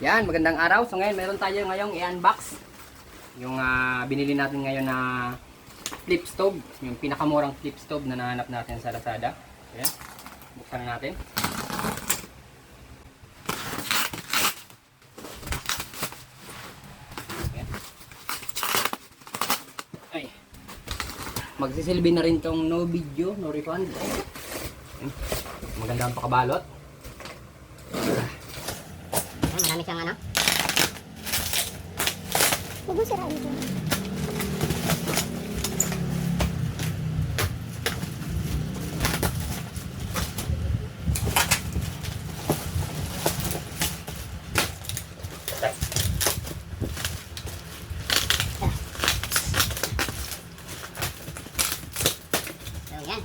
Yan, magandang araw. So ngayon, meron tayo ngayong i-unbox yung binili natin ngayon na flip stove. Yung pinakamurang flip stove na nahanap natin sa Lazada. Ayan, buksan natin. Ayan. Ay. Magsisilbi na rin tong no video, no refund. Ayan. Maganda ang pakabalot. Marami siyang ano. Huwag mo sirain ito. So yan.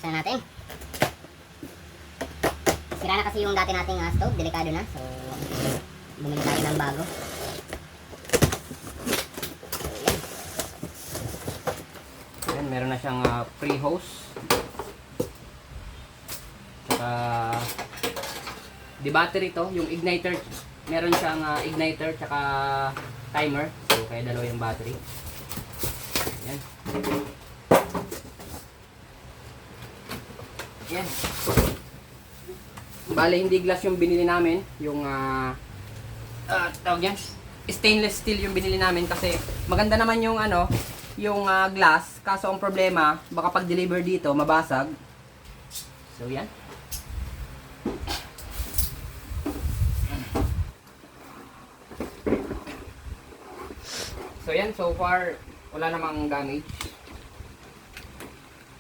Saan natin? Sira na kasi yung dati nating stove, delikado na. So bumili tayo ng bago. So yan. Ayan, meron na siyang pre-hose. Tsaka di battery to, yung igniter. Meron siyang igniter tsaka timer. So kaya dalawa yung battery. Ayan. Ayan. Bale, hindi glass yung binili namin. Yung tawag yan, stainless steel yung binili namin kasi maganda naman yung yung glass. Kaso ang problema, baka pag-deliver dito, mabasag. So, yan. So, yan. So far, wala namang damage.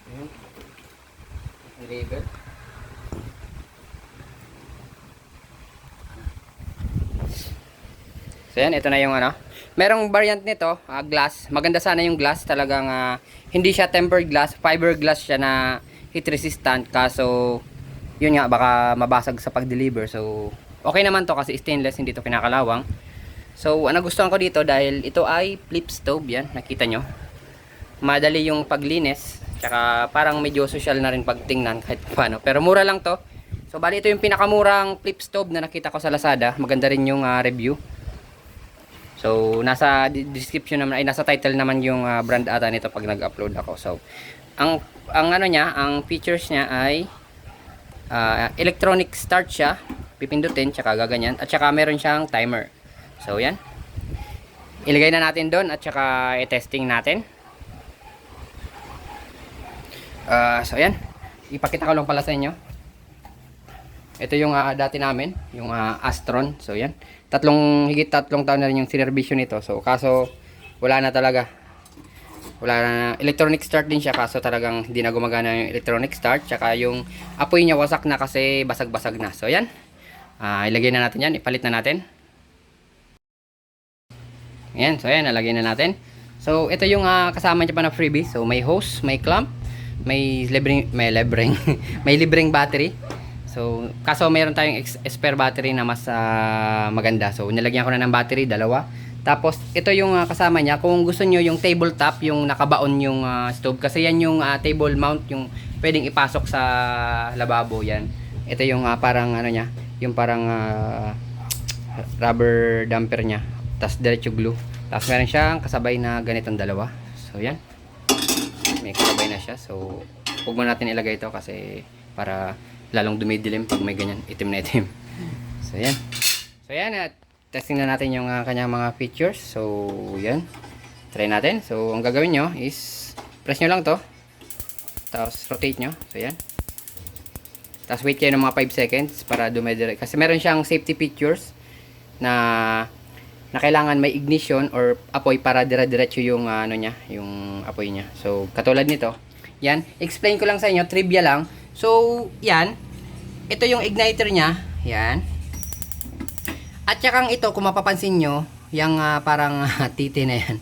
Ayan. Ang label. So yan, ito na yung merong variant nito, glass. Maganda sana yung glass, talagang hindi siya tempered glass, fiber glass siya na heat resistant. Kaso yun nga, baka mabasag sa pag-deliver. So okay naman to kasi stainless, hindi to kinakalawang. So ang nagustuhan ko dito dahil ito ay flip stove, yan, nakita nyo. Madali yung paglinis, tsaka parang medyo social na rin pagtingnan kahit paano. Pero mura lang to. So bali ito yung pinakamurang flip stove na nakita ko sa Lazada. Maganda rin yung review. So, nasa description naman, ay nasa title naman yung brand ata nito pag nag-upload ako. So, ang ang features niya ay electronic start siya, pipindutin, tsaka gaganyan, at tsaka meron siyang timer. So, yan. Ilagay na natin doon at tsaka i-testing natin. So, yan. Ipakita ko lang pala sa inyo. Ito yung dati namin, yung Astron. So yan. Higit tatlong taon na rin yung sinerbisyo nito. So kaso wala na talaga. Wala na, electronic start din siya kaso talagang hindi na gumagana yung electronic start. Tsaka yung apoy niya wasak na kasi basag-basag na. So yan. Ilagay na natin yan, ipalit na natin. Yan, so yan, nalagay na natin. So ito yung kasama niya pa na freebie. So may hose, may clamp, may libreng battery. So, kaso mayroon tayong spare battery na mas maganda. So, nilagyan ko na ng battery, dalawa. Tapos, ito yung kasama niya. Kung gusto nyo yung tabletop, yung nakabaon yung stove. Kasi yan yung table mount, yung pwedeng ipasok sa lababo yan. Ito yung parang niya, yung parang rubber damper niya. Tapos, diretso glue. Tapos, meron siyang kasabay na ganitong dalawa. So, yan. May kasabay na siya. So, huwag mo natin ilagay ito kasi para lalong dumidilim pag may ganyan itim na itim. So yan. So yan, testing na natin yung kanyang mga features. So yan. Try natin. So ang gagawin nyo is press nyo lang to. Tapos rotate nyo. So yan. Tapos wait kayo ng mga 5 seconds para dumidire. Kasi meron siyang safety features na kailangan may ignition or apoy para dire-diretso yung niya, yung apoy niya. So katulad nito. Yan. Explain ko lang sa inyo, trivia lang. So, yan. Ito yung igniter niya. Yan. At saka ito, kung mapapansin nyo, yung parang titi na yan.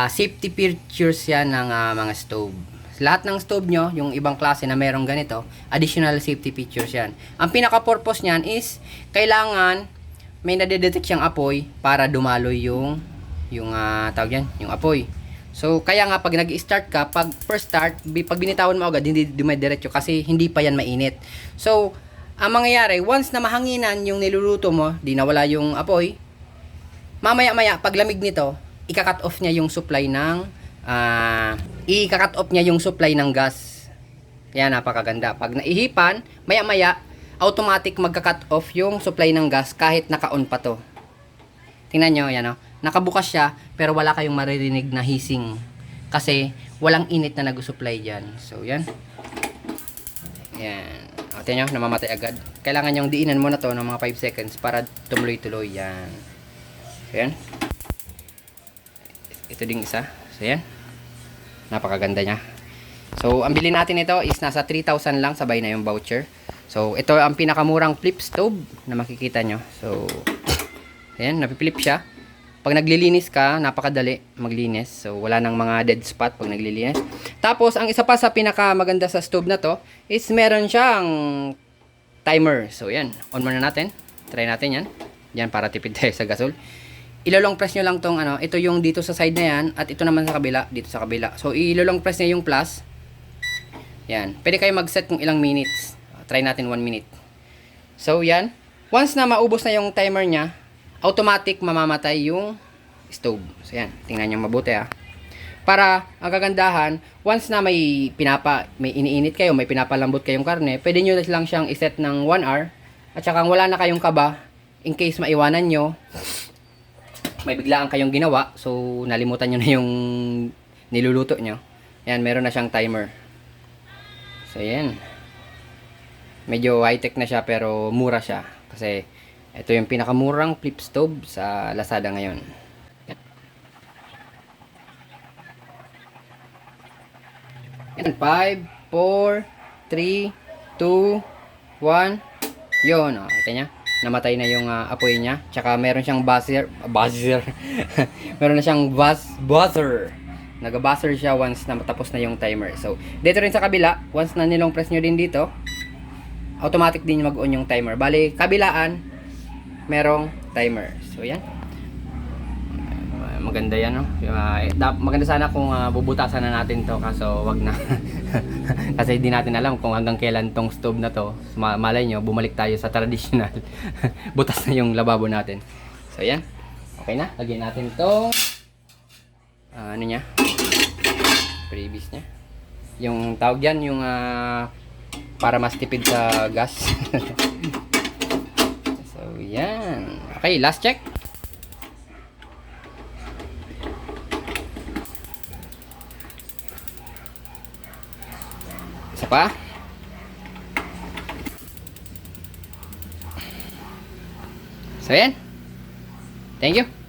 Safety features yan ng mga stove. Lahat ng stove nyo, yung ibang klase na merong ganito, additional safety features yan. Ang pinaka-purpose niyan is, kailangan may nadedetect siyang apoy para dumaloy yung tawag yan, yung apoy. So, kaya nga pag nag-start ka, pag first start, pag binitawan mo agad, hindi dumidiretso kasi hindi pa yan mainit. So, ang mangyayari, once na mahanginan yung niluluto mo, di nawala yung apoy, mamaya-maya, pag lamig nito, ika-cut off niya yung supply ng, ika-cut off niya yung supply ng gas. Yan, napakaganda. Pag naihipan, maya-maya, automatic magka-cut off yung supply ng gas kahit naka-on pa to. Tingnan nyo, yan o. Nakabukas siya, pero wala kayong maririnig na hissing. Kasi, walang init na nag-supply dyan. So, yan. Yan. O, tingnan nyo, namamatay agad. Kailangan yung diinan mo na to ng mga 5 seconds para tumuloy-tuloy. Yan. So, yan. Ito ding isa. So, yan. Napakaganda niya. So, ang bilhin natin ito is nasa 3,000 lang, sabay na yung voucher. So, ito ang pinakamurang flip stove na makikita nyo. So, ayan, napipilip siya. Pag naglilinis ka, napakadali maglinis. So, wala nang mga dead spot pag naglilinis. Tapos, ang isa pa sa pinakamaganda sa stove na to is meron siyang timer. So, yan. On muna natin. Try natin yan. Yan, para tipid tayo sa gasol. Ilolong press nyo lang tong ano. Ito yung dito sa side na yan. At ito naman sa kabila. Dito sa kabila. So, ilolong press nyo yung plus. Yan. Pwede kayo mag-set kung ilang minutes. Try natin 1 minute. So, yan. Once na maubos na yung timer niya, automatic mamamatay yung stove. So, yan. Tingnan nyo mabuti Para, ang kagandahan, once na may iniinit kayo, may pinapalambot kayong karne, pwede nyo lang siyang iset ng 1 hour. At saka wala na kayong kaba, in case maiwanan nyo, may biglaan kayong ginawa, so nalimutan nyo na yung niluluto nyo. Yan, meron na siyang timer. So, yan. Medyo high-tech na siya pero mura siya. Kasi, ito yung pinakamurang flip stove sa Lazada ngayon. Yan, 5, 4, 3, 2, 1. Yun, oh, kita niya? Namatay na yung apoy niya. Tsaka meron siyang buzzer. Meron na siyang buzzer. Nag-buzzer siya once na matapos na yung timer. So, dito rin sa kabila, once na nilong press nyo din dito, automatic din mag-on yung timer. Bali, kabilaan, merong timer. So, yan. Maganda yan, no? Maganda sana kung bubutasan na natin to. Kaso, wag na. Kasi hindi natin alam kung hanggang kailan tong stove na to. Malay nyo, bumalik tayo sa traditional. Butas na yung lababo natin. So, yan. Okay na. Lagyan natin to. Ano niya? Previous niya. Yung tawag yan, yung para mas tipid sa gas. So, yan. Okay, last check. Isa pa. So, yan. Thank you.